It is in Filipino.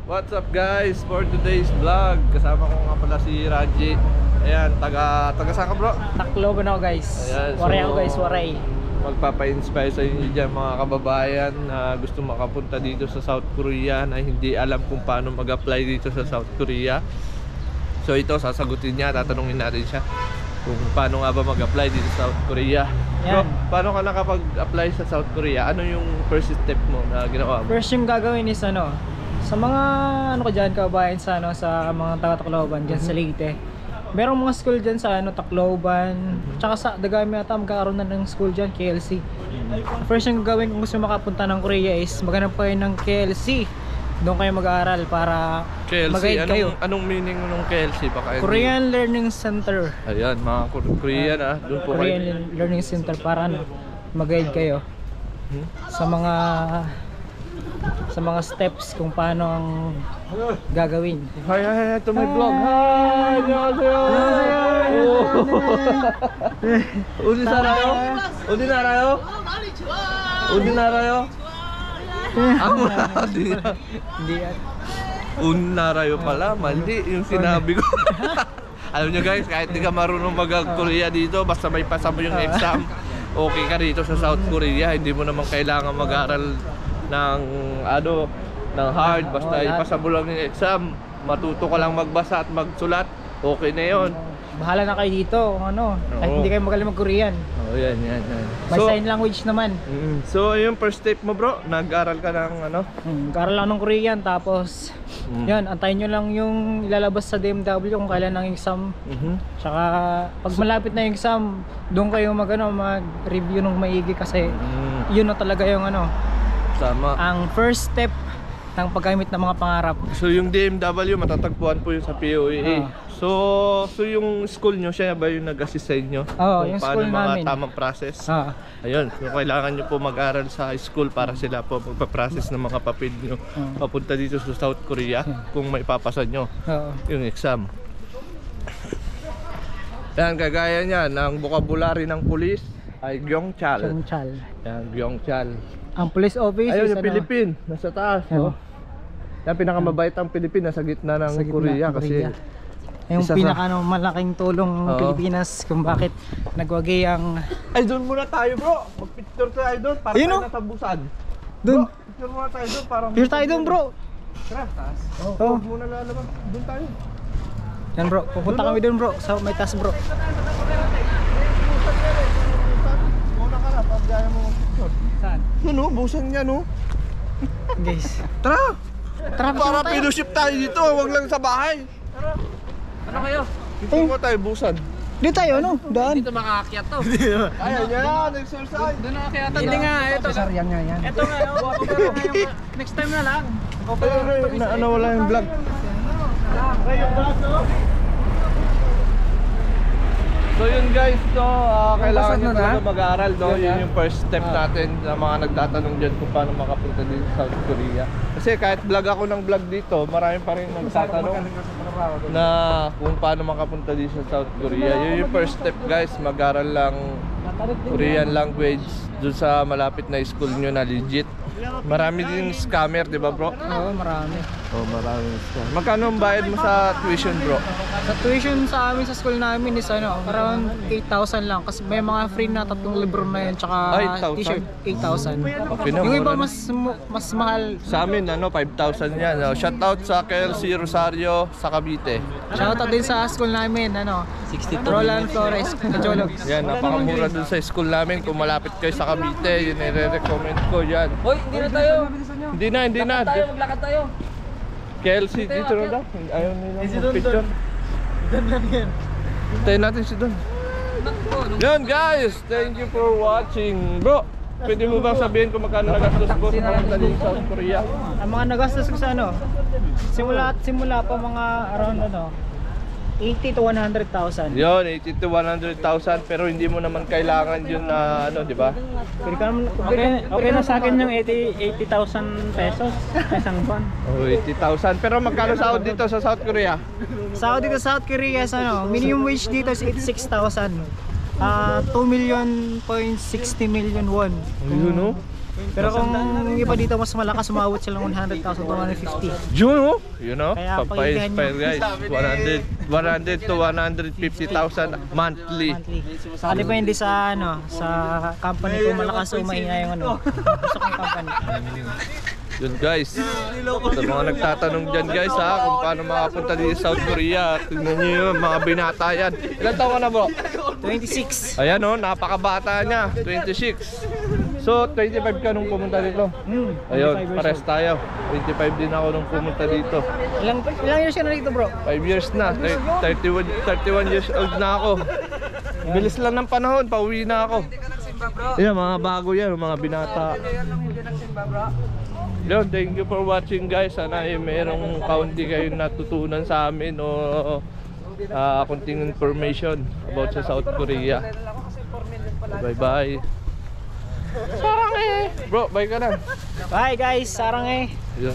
What's up guys, for today's vlog kasama ko nga pala si Raji. Ayan, taga saan ka bro? Tacloban ako guys. Ayan, Waray ako guys, waray. Magpapa-inspire sa inyo dyan mga kababayan na gusto makapunta dito sa South Korea na hindi alam kung paano mag-apply dito sa South Korea. So ito, sasagutin niya, tatanungin natin siya kung paano nga ba mag-apply dito sa South Korea. Bro, paano ka nakapag-apply sa South Korea? Ano yung first step mo na ginawa mo? First yung gagawin is sa mga ko dyan kababayan sa sa mga taga-Tacloban dyan sa Leyte. Merong mga school dyan sa Tacloban, tsaka sa Dagami ata magkakaroon na ng school dyan, KLC. First yung gagawin kung gusto makapunta ng Korea is maghanap kayo ng KLC. Doon kayo mag-aaral para mag-guide kayo. Anong meaning ng KLC? Baka Korean Learning Center. Ayan, mga Korean doon po Korean kayo. Learning Center para mag-guide kayo sa mga steps kung paano ang gagawin. Hi, ito may vlog. Hi, 안녕하세요. 어디 살아요? 어디 살아요? 어디 살아요? Hindi yan. Unarayo pala, mali yung sinabi ko. Alam nyo guys, kahit di ka marunong mag-Korea dito, basta may pasa mo yung exam, okay ka dito sa South Korea. Hindi mo naman kailangan mag-aral ng hard, basta ipasa mo lang yung exam, matuto ka lang magbasa at magsulat, okay na yon. Bahala na kayo dito kung kahit hindi kayo magaling mag-Korean. Yan. May sign language naman. So yung first step mo bro, nag-aral ka ng Nag-aral lang ng Korean, tapos yan, antayin nyo lang yung ilalabas sa DMW kung kailan ang exam. Tsaka pag malapit na yung exam, doon kayo mag-review ng maigi kasi yun na talaga yung Tama. ang first step ng paggamit ng mga pangarap. So yung DMW matatagpuan po yung sa POEA. So yung school nyo, siya ba yung nag-assist sa inyo? Oo, Kung yung paano school mga namin. tamang process? Ayun, so kailangan nyo po mag-aral sa school para sila po magpa-process ng mga papel nyo papunta dito sa South Korea kung may papasa nyo yung exam. Yan, kagaya niya, ng vocabulary ng pulis ay Gyeongchal. Yan, Gyeongchal. Ang police office ayun is yung Philippine, nasa taas. Yan, pinakamabait ang Philippine, nasa gitna ng Korea kasi yung malaking tulong ng Pilipinas kung bakit nagwagi ang... Ay, doon muna tayo bro, mag-picture tayo doon para tayo nasa Busan. Doon? Bro, picture muna tayo doon para... Picture tayo doon bro. Tara, taas. Oo. Muna lalabas, doon tayo. Yan bro, pupunta kami doon bro, sa may taas bro. Muna ka na, pag-gaya mo mag-picture. Saan? Yun o, Busan yan o. Guys. Tara! Tara, para pinuship tayo dito, wag lang sa bahay. Tara. Ano kayo? Picture mo tayo, Busan. Dito tayo daan. Dito makaakyat to. Ayan yan, exercise. Doon nakaakyat. Hindi nga, ito. yan. Ito nga, next time na lang. Wala yung vlog. So yun guys, kailangan nyo talaga mag-aaral, yun yung first step natin sa mga nagtatanong dyan kung paano makapunta dito sa South Korea. Kasi kahit vlog ako ng vlog dito, marami pa rin nagtatanong na kung paano makapunta dito sa South Korea. Yun yung first step guys, mag-aaral lang Korean language dun sa malapit na school nyo na legit. Marami din scammer, di ba bro? Oo, marami. Marami scammer. Magkano ang bayad mo sa tuition bro? Sa tuition sa amin sa school namin is around 8,000 lang kasi may mga free na 3 libro na yun tsaka 8,000? t-shirt 8,000. Yung iba mas mahal. Sa amin 5,000 yan. Shoutout sa KLC Rosario sa Cavite. Shoutout din sa school namin 62 Roland Flores Kajolog. Yan, napakamura dun sa school namin. Kung malapit kayo sa Cavite, yun i-recommend ko yan. Hoy, hindi na tayo. Hindi na. Maglakad tayo. KLC dito na daw. Ayaw nila picture. Tayo natin si Don. Yan guys, thank you for watching. Bro, pwede mo bang sabihin kung magkano nagastos ko sa pamunta dito sa South Korea? Ang mga nagastos ko sa simula pa mga around 80 to 100,000. Yun, 80 to 100,000 pero hindi mo naman kailangan yun na di ba? Okay na sa akin yung 80,000 pesos isang buwan. 80,000. Pero magkano sahod dito sa South Korea? Sahod dito sa South Korea minimum wage dito is 86,000. 2 million point 60 million won. Yun no? Pero kung yung iba dito mas malakas, umabot sila ng 100,000 to 150. Yun oh, you know, Kaya pampa-inspire guys. 100 to 150,000 monthly. Sa depende sa ano, sa company kung malakas o mahina yung ano. Gusto kong company. Yun guys, sa mga nagtatanong dyan guys ha, kung paano makapunta dito sa South Korea, tingnan nyo yun, mga binata yan. Ilan taon ka na bro? 26. Ayan oh, napakabata niya, 26. So 25 ka nung pumunta dito? Ayun, pares tayo. 25 din ako nung pumunta dito. Ilang years ka na dito bro? 5 years na, 31 years old na ako. Bilis lang ng panahon, pauwi na ako. Ayan, mga bago yan, mga binata. Yun, thank you for watching guys. Sana mayroong kaunti kayong natutunan sa amin o kunting information about sa South Korea. Bye bye. Sarang eh. Bro, bye ka na. Bye guys, sarang eh. Yun.